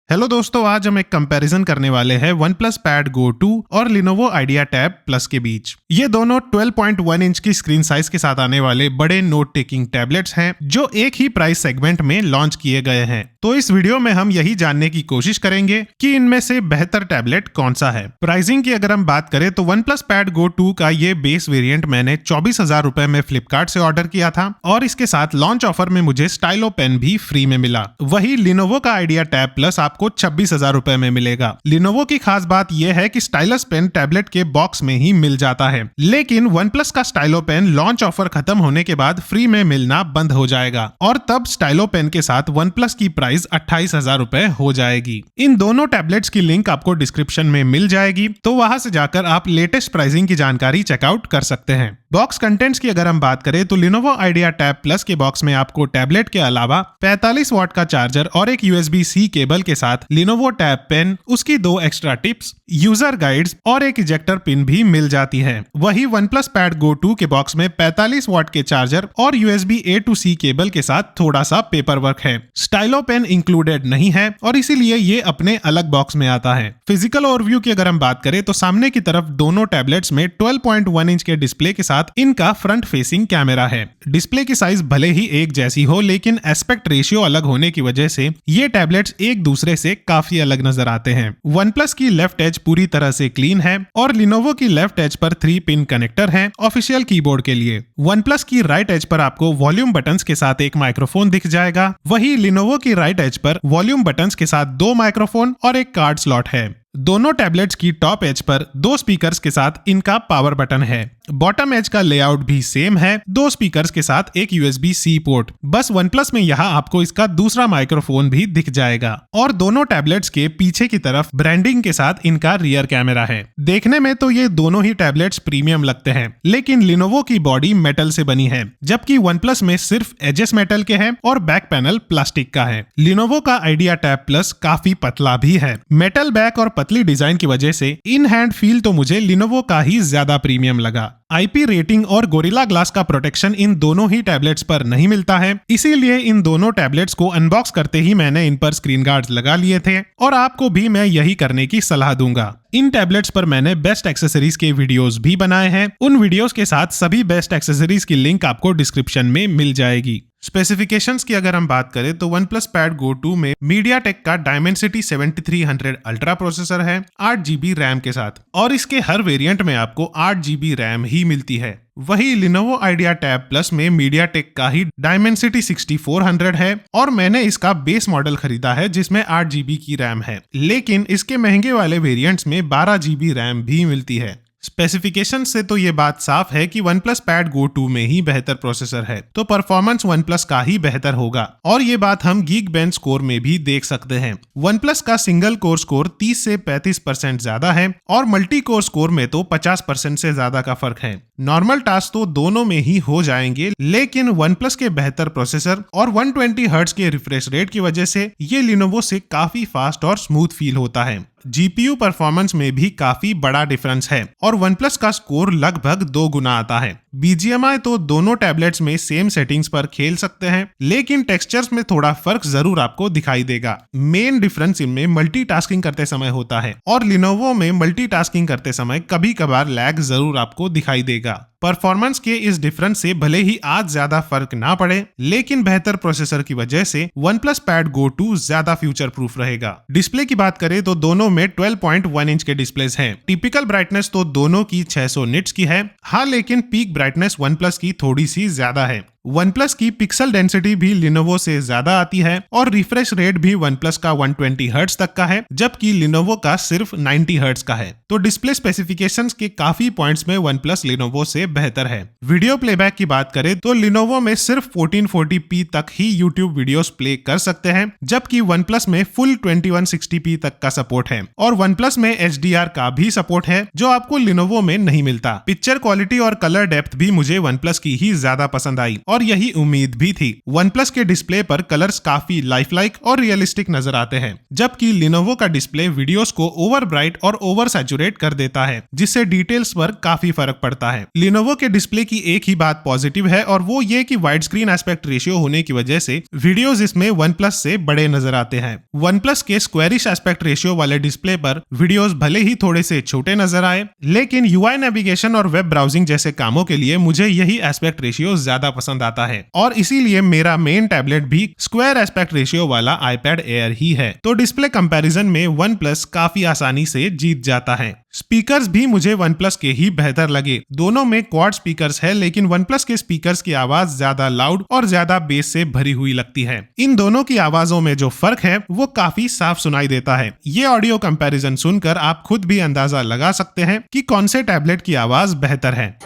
Hello दोस्तों, आज हम एक कंपैरिजन करने वाले हैं OnePlus Pad Go 2 और Lenovo Idea Tab Plus के बीच। ये दोनों 12.1 इंच की स्क्रीन साइज के साथ आने वाले बड़े नोट टेकिंग टैबलेट्स हैं जो एक ही प्राइस सेगमेंट में लॉन्च किए गए हैं। तो इस वीडियो में हम यही जानने की कोशिश करेंगे कि इनमें से बेहतर टैबलेट कौन सा है। प्राइसिंग की अगर हम बात करें तो OnePlus Pad Go 2 का ये बेस वेरिएंट मैंने 24,000 रुपए में फ्लिपकार्ट से ऑर्डर किया था और इसके साथ लॉन्च ऑफर में मुझे स्टाइलो पेन भी फ्री में मिला। वही Lenovo का Idea Tab Plus आपको 26,000 रुपए में मिलेगा। Lenovo की खास बात यह है कि स्टाइलस पेन टैबलेट के बॉक्स में ही मिल जाता है, लेकिन OnePlus का स्टाइलो पेन लॉन्च ऑफर खत्म होने के बाद फ्री में मिलना बंद हो जाएगा और तब स्टाइलो पेन के साथ OnePlus की प्राइस 28,000 रुपए हो जाएगी। इन दोनों टैबलेट्स की लिंक आपको डिस्क्रिप्शन में मिल जाएगी, तो वहां से जाकर आप लेटेस्ट प्राइसिंग की जानकारी चेकआउट कर सकते हैं। बॉक्स कंटेंट्स की अगर हम बात करें तो Lenovo Idea Tab Plus के बॉक्स में आपको टैबलेट के अलावा 45 वॉट का चार्जर और एक USB-C केबल के साथ Lenovo Tab Pen, उसकी 2 एक्स्ट्रा टिप्स, यूजर गाइड्स और एक इजेक्टर पिन भी मिल जाती है। वही OnePlus Pad Go 2 के बॉक्स में 45 वॉट के चार्जर और USB-A to C केबल के साथ थोड़ा सा पेपर वर्क है। स्टाइलो पेन इंक्लूडेड नहीं है और इसीलिए ये अपने अलग बॉक्स में आता है। फिजिकल ओवरव्यू की अगर हम बात करें तो सामने की तरफ दोनों टैबलेट्स में 12.1 इंच के डिस्प्ले के साथ इनका फ्रंट फेसिंग कैमरा है। डिस्प्ले की साइज भले ही एक जैसी हो, लेकिन एस्पेक्ट रेशियो अलग होने की वजह से ये टैबलेट्स एक दूसरे से काफी अलग नजर आते हैं। OnePlus की लेफ्ट एज पूरी तरह से क्लीन है और Lenovo की लेफ्ट एज पर 3 पिन कनेक्टर है ऑफिशियल कीबोर्ड के लिए। OnePlus की राइट एज पर आपको वॉल्यूम बटन्स के साथ एक माइक्रोफोन दिख जाएगा, वही Lenovo की राइट एज पर वॉल्यूम बटन्स के साथ 2 माइक्रोफोन और एक कार्ड स्लॉट है। दोनों टैबलेट्स की टॉप एज पर 2 स्पीकर्स के साथ इनका पावर बटन है। बॉटम एज का लेआउट भी सेम है, 2 स्पीकर्स के साथ एक USB-C पोर्ट। बस OnePlus में यहाँ आपको इसका दूसरा माइक्रोफोन भी दिख जाएगा और दोनों टैबलेट्स के पीछे की तरफ ब्रांडिंग के साथ इनका रियर कैमरा है। देखने में तो ये दोनों ही टैबलेट्स प्रीमियम लगते हैं, लेकिन Lenovo की बॉडी मेटल से बनी है, जबकि OnePlus में सिर्फ एजेस मेटल के हैं और बैक पैनल प्लास्टिक का है। Lenovo का Idea Tab Plus काफी पतला भी है। मेटल बैक और पतली डिजाइन की वजह से इन हैंड फील तो मुझे Lenovo का ही ज्यादा प्रीमियम लगा। IP रेटिंग और गोरिल्ला ग्लास का प्रोटेक्शन इन दोनों ही टैबलेट्स पर नहीं मिलता है, इसीलिए इन दोनों टैबलेट्स को अनबॉक्स करते ही मैंने इन पर स्क्रीन गार्ड्स लगा लिए थे और आपको भी मैं यही करने की सलाह दूंगा। इन टैबलेट्स पर मैंने बेस्ट एक्सेसरीज के वीडियोस भी बनाए हैं। उन वीडियोस के साथ सभी बेस्ट एक्सेसरीज की लिंक आपको डिस्क्रिप्शन में मिल जाएगी। स्पेसिफिकेशंस की अगर हम बात करें तो OnePlus Pad Go 2 में MediaTek का Dimensity 7300 अल्ट्रा प्रोसेसर है 8 GB रैम के साथ और इसके हर वेरिएंट में आपको 8 GB रैम ही मिलती है। वही Lenovo Idea Tab Plus में MediaTek का ही Dimensity 6400 है और मैंने इसका बेस मॉडल खरीदा है जिसमें 8 GB की रैम है, लेकिन इसके महंगे वाले वेरिएंट्स में 12 GB रैम भी मिलती है। स्पेसिफिकेशन से तो ये बात साफ है कि OnePlus Pad Go 2 में ही बेहतर प्रोसेसर है, तो परफॉर्मेंस OnePlus का ही बेहतर होगा और ये बात हम Geekbench स्कोर में भी देख सकते हैं। OnePlus का सिंगल कोर स्कोर 30 से 35% ज्यादा है और मल्टी कोर स्कोर में तो 50% से ज्यादा का फर्क है। नॉर्मल टास्क तो दोनों में ही हो जाएंगे, लेकिन OnePlus के बेहतर प्रोसेसर और 120 हर्ट्ज के रिफ्रेश रेट की वजह से ये Lenovo से काफी फास्ट और स्मूथ फील होता है। GPU परफॉर्मेंस में भी काफी बड़ा डिफरेंस है और OnePlus का स्कोर लगभग 2 गुना आता है। BGMI तो दोनों टैबलेट्स में सेम सेटिंग्स पर खेल सकते हैं, लेकिन टेक्सचर्स में थोड़ा फर्क जरूर आपको दिखाई देगा। मेन डिफरेंस इनमें मल्टीटास्किंग करते समय होता है और Lenovo में मल्टीटास्किंग करते समय कभी कभार लैग जरूर आपको दिखाई देगा। परफॉर्मेंस के इस डिफरेंस से भले ही आज ज्यादा फर्क ना पड़े, लेकिन बेहतर प्रोसेसर की वजह से OnePlus Pad Go 2 ज्यादा फ्यूचर प्रूफ रहेगा। डिस्प्ले की बात करें तो दोनों में 12.1 इंच के डिस्प्लेस हैं। टिपिकल ब्राइटनेस तो दोनों की 600 निट्स की है, हाँ, लेकिन पीक ब्राइटनेस OnePlus की थोड़ी सी ज्यादा है। OnePlus की पिक्सल डेंसिटी भी Lenovo से ज्यादा आती है और रिफ्रेश रेट भी OnePlus का 120 हर्ट्ज तक का है, जबकि Lenovo का सिर्फ 90 हर्ट्ज का है। तो डिस्प्ले स्पेसिफिकेशंस के काफी पॉइंट्स में OnePlus Lenovo से बेहतर है। वीडियो प्लेबैक की बात करें तो Lenovo में सिर्फ 1440p तक ही YouTube वीडियोस प्ले कर सकते हैं, जबकि OnePlus में फुल 2160p तक का सपोर्ट है और OnePlus में HDR का भी सपोर्ट है, जो आपको Lenovo में नहीं मिलता। पिक्चर क्वालिटी और कलर डेप्थ भी मुझे OnePlus की ही ज्यादा पसंद आई और और यही उम्मीद भी थी। OnePlus के डिस्प्ले पर कलर्स काफी लाइफलाइक और रियलिस्टिक नजर आते हैं, जबकि Lenovo का डिस्प्ले वीडियोस को ओवर ब्राइट और ओवर सैचुरेट कर देता है, जिससे डिटेल्स पर काफी फर्क पड़ता है। Lenovo के डिस्प्ले की एक ही बात पॉजिटिव है और वो ये कि वाइड स्क्रीन एस्पेक्ट रेशियो होने की वजह से वीडियोस इसमें OnePlus से बड़े नजर आते हैं। OnePlus के स्क्वेरिश एस्पेक्ट रेशियो वाले डिस्प्ले पर वीडियोस भले ही थोड़े से छोटे नजर आए, लेकिन UI नेविगेशन और वेब ब्राउजिंग जैसे कामों के लिए मुझे यही एस्पेक्ट रेशियो ज्यादा पसंद आता है और इसीलिए मेरा मेन टैबलेट भी स्क्वायर एस्पेक्ट रेशियो वाला iPad Air ही है। तो डिस्प्ले कंपैरिजन में OnePlus काफी आसानी से जीत जाता है। स्पीकर्स भी मुझे OnePlus के ही बेहतर लगे। दोनों में क्वाड स्पीकर्स है, लेकिन OnePlus के स्पीकर्स की आवाज ज्यादा लाउड और ज्यादा बेस से भरी हुई लगती है। इन दोनों की आवाजों में जो फर्क है वो काफी साफ सुनाई देता है। ये ऑडियो कंपैरिजन सुनकर आप खुद भी अंदाजा लगा सकते हैं कि कौन से टैबलेट की आवाज बेहतर है।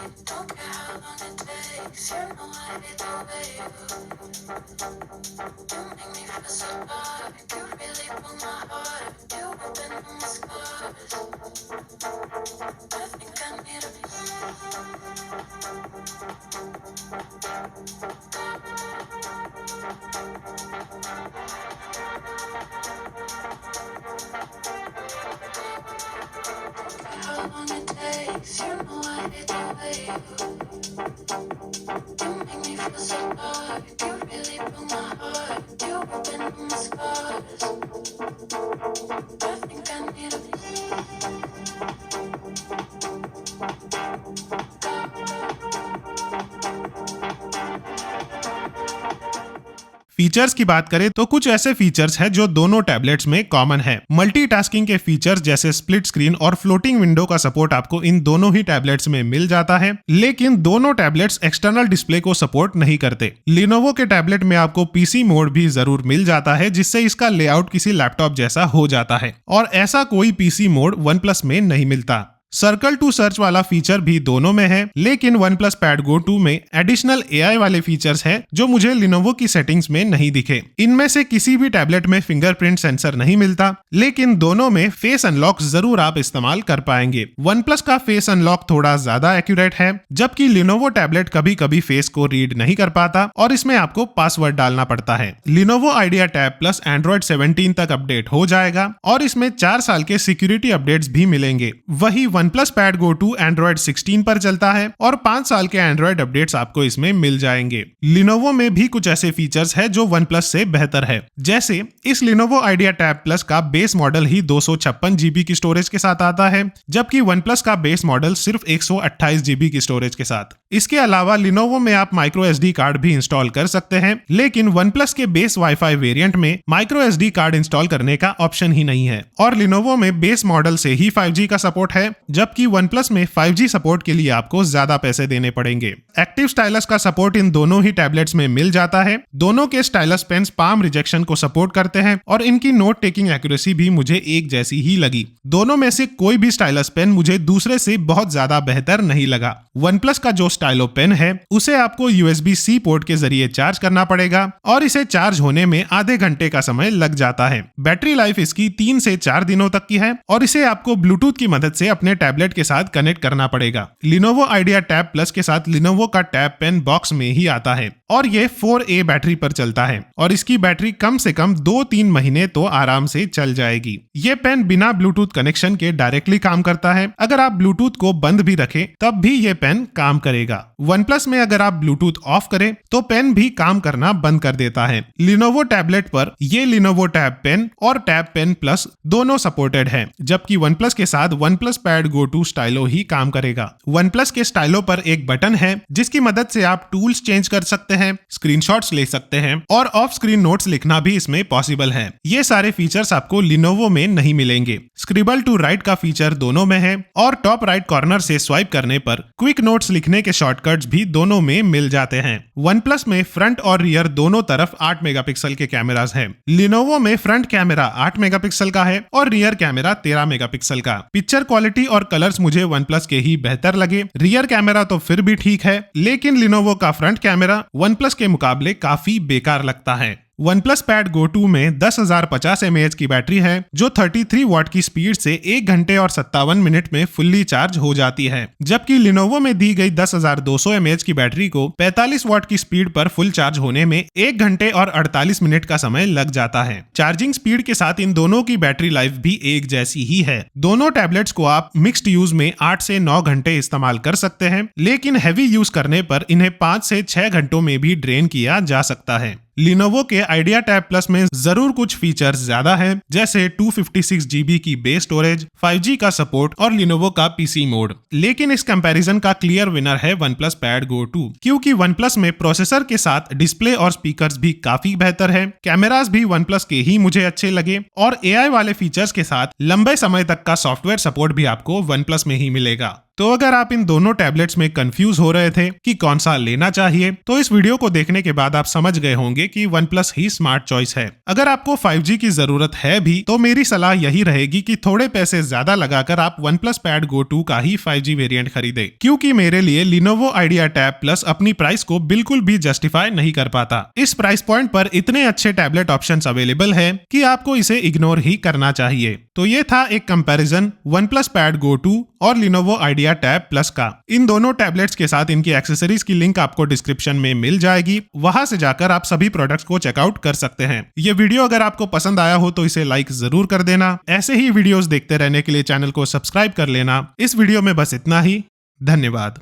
फीचर्स की बात करें तो कुछ ऐसे फीचर्स हैं जो दोनों टैबलेट्स में कॉमन है। मल्टीटास्किंग के फीचर्स जैसे स्प्लिट स्क्रीन और फ्लोटिंग विंडो का सपोर्ट आपको इन दोनों ही टैबलेट्स में मिल जाता है, लेकिन दोनों टैबलेट्स एक्सटर्नल डिस्प्ले को सपोर्ट नहीं करते। Lenovo के टैबलेट में आपको PC मोड भी जरूर मिल जाता है, जिससे इसका लेआउट किसी लैपटॉप जैसा हो जाता है और ऐसा कोई PC मोड OnePlus में नहीं मिलता। सर्कल टू सर्च वाला फीचर भी दोनों में है, लेकिन OnePlus Pad Go 2 में एडिशनल AI वाले फीचर्स हैं जो मुझे Lenovo की सेटिंग्स में नहीं दिखे। इनमें से किसी भी टैबलेट में फिंगरप्रिंट सेंसर नहीं मिलता, लेकिन दोनों में फेस अनलॉक जरूर आप इस्तेमाल कर पाएंगे। OnePlus का फेस अनलॉक थोड़ा ज्यादा एक्यूरेट है, जबकि Lenovo टैबलेट कभी कभी फेस को रीड नहीं कर पाता और इसमें आपको पासवर्ड डालना पड़ता है। Lenovo Idea Tab Plus Android 17 तक अपडेट हो जाएगा और इसमें 4 साल के सिक्योरिटी अपडेट्स भी मिलेंगे। वही OnePlus Pad Go 2 Android 16 पर चलता है और 5 साल के एंड्रॉइड अपडेट्स आपको इसमें मिल जाएंगे। Lenovo में भी कुछ ऐसे फीचर्स है जो OnePlus से बेहतर है, जैसे इस Lenovo Idea Tab Plus का बेस मॉडल ही 256 GB की स्टोरेज के साथ आता है, जबकि OnePlus का बेस मॉडल सिर्फ 128 GB की स्टोरेज के साथ। इसके अलावा Lenovo में आप माइक्रो SD कार्ड भी इंस्टॉल कर सकते हैं, लेकिन OnePlus के बेस वाईफाई वेरिएंट में माइक्रो SD कार्ड इंस्टॉल करने का ऑप्शन ही नहीं है और Lenovo में बेस मॉडल से ही 5G का सपोर्ट है, जबकि OnePlus में 5G सपोर्ट के लिए आपको ज्यादा पैसे देने पड़ेंगे। एक्टिव स्टाइलस का सपोर्ट इन दोनों ही टैबलेट्स में मिल जाता है। दोनों के स्टाइलस पेन्स पाम रिजेक्शन को सपोर्ट करते हैं और इनकी नोट टेकिंग एक्यूरेसी भी मुझे एक जैसी ही लगी। दोनों में से कोई भी स्टाइलस पेन मुझे दूसरे से बहुत ज्यादा बेहतर नहीं लगा। OnePlus का जो स्टाइलो पेन है उसे आपको USB-C पोर्ट के जरिए चार्ज करना पड़ेगा और इसे चार्ज होने में आधे घंटे का समय लग जाता है। बैटरी लाइफ इसकी 3 से 4 दिनों तक की है और इसे आपको ब्लूटूथ की मदद से अपने टैबलेट के साथ कनेक्ट करना पड़ेगा। Lenovo Idea Tab Plus के साथ Lenovo का टैब पेन बॉक्स में ही आता है और ये 4A बैटरी पर चलता है और इसकी बैटरी कम से कम 2-3 महीने तो आराम से चल जाएगी। ये पेन बिना ब्लूटूथ कनेक्शन के डायरेक्टली काम करता है। अगर आप ब्लूटूथ को बंद भी रखें तब भी ये पेन काम करेगा। OnePlus में अगर आप ब्लूटूथ ऑफ करें तो पेन भी काम करना बंद कर देता है। Lenovo टैबलेट पर ये Lenovo टैब पेन और टैब पेन प्लस दोनों सपोर्टेड है, जबकि OnePlus के साथ OnePlus Pad Go 2 स्टाइलो ही काम करेगा। OnePlus के स्टाइलो पर एक बटन है जिसकी मदद से आप टूल्स चेंज कर सकते हैं, स्क्रीनशॉट्स ले सकते हैं और ऑफ स्क्रीन नोट्स लिखना भी इसमें पॉसिबल है। ये सारे फीचर्स आपको Lenovo में नहीं मिलेंगे। स्क्रिबल टू राइट का फीचर दोनों में है और टॉप राइट कॉर्नर से स्वाइप करने पर क्विक नोट्स लिखने के शॉर्टकट्स भी दोनों में मिल जाते हैं। OnePlus में फ्रंट और रियर दोनों तरफ 8 मेगापिक्सल के कैमरास हैं। Lenovo में फ्रंट कैमरा 8 मेगापिक्सल का है और रियर कैमरा 13 मेगापिक्सल का। पिक्चर क्वालिटी और कलर्स मुझे OnePlus के ही बेहतर लगे। रियर कैमरा तो फिर भी ठीक है, लेकिन Lenovo का फ्रंट कैमरा OnePlus के मुकाबले काफी बेकार लगता है। OnePlus Pad Go 2 में 10,050 mAh की बैटरी है जो 33 वॉट की स्पीड से 1 घंटे और 57 मिनट में फुल्ली चार्ज हो जाती है, जबकि Lenovo में दी गई 10,200 mAh की बैटरी को 45 वॉट की स्पीड पर फुल चार्ज होने में 1 घंटे और 48 मिनट का समय लग जाता है। चार्जिंग स्पीड के साथ इन दोनों की बैटरी लाइफ भी एक जैसी ही है। दोनों टैबलेट्स को आप मिक्स्ड यूज में 8 से 9 घंटे इस्तेमाल कर सकते हैं, लेकिन हैवी यूज करने पर इन्हें 5 से 6 घंटों में भी ड्रेन किया जा सकता है। Lenovo के Idea Tab Plus में जरूर कुछ फीचर्स ज्यादा है, जैसे 256 GB की बेस स्टोरेज, 5G का सपोर्ट और Lenovo का PC मोड। लेकिन इस कंपैरिजन का क्लियर विनर है OnePlus Pad Go 2, क्योंकि OnePlus में प्रोसेसर के साथ डिस्प्ले और स्पीकर्स भी काफी बेहतर है, कैमरास भी OnePlus के ही मुझे अच्छे लगे और AI वाले फीचर्स के साथ लंबे समय तक का सॉफ्टवेयर सपोर्ट भी आपको OnePlus में ही मिलेगा। तो अगर आप इन दोनों टैबलेट्स में कंफ्यूज हो रहे थे कि कौन सा लेना चाहिए, तो इस वीडियो को देखने के बाद आप समझ गए होंगे कि OnePlus ही स्मार्ट चॉइस है। अगर आपको 5G की जरूरत है भी, तो मेरी सलाह यही रहेगी कि थोड़े पैसे ज्यादा लगाकर आप OnePlus Pad Go 2 का ही 5G वेरिएंट खरीदें, क्योंकि मेरे लिए Lenovo Idea Tab Plus अपनी प्राइस को बिल्कुल भी जस्टिफाई नहीं कर पाता। इस प्राइस पॉइंट पर इतने अच्छे टैबलेट ऑप्शंस अवेलेबल है कि आपको इसे इग्नोर ही करना चाहिए। तो ये था एक कंपैरिजन OnePlus Pad Go 2 और Lenovo Idea Tab Plus का। इन दोनों टैबलेट्स के साथ इनकी एक्सेसरीज की लिंक आपको डिस्क्रिप्शन में मिल जाएगी, वहां से जाकर आप सभी प्रोडक्ट्स को चेकआउट कर सकते हैं। ये वीडियो अगर आपको पसंद आया हो तो इसे लाइक जरूर कर देना। ऐसे ही वीडियोस देखते रहने के लिए चैनल को सब्सक्राइब कर लेना। इस वीडियो में बस इतना ही। धन्यवाद।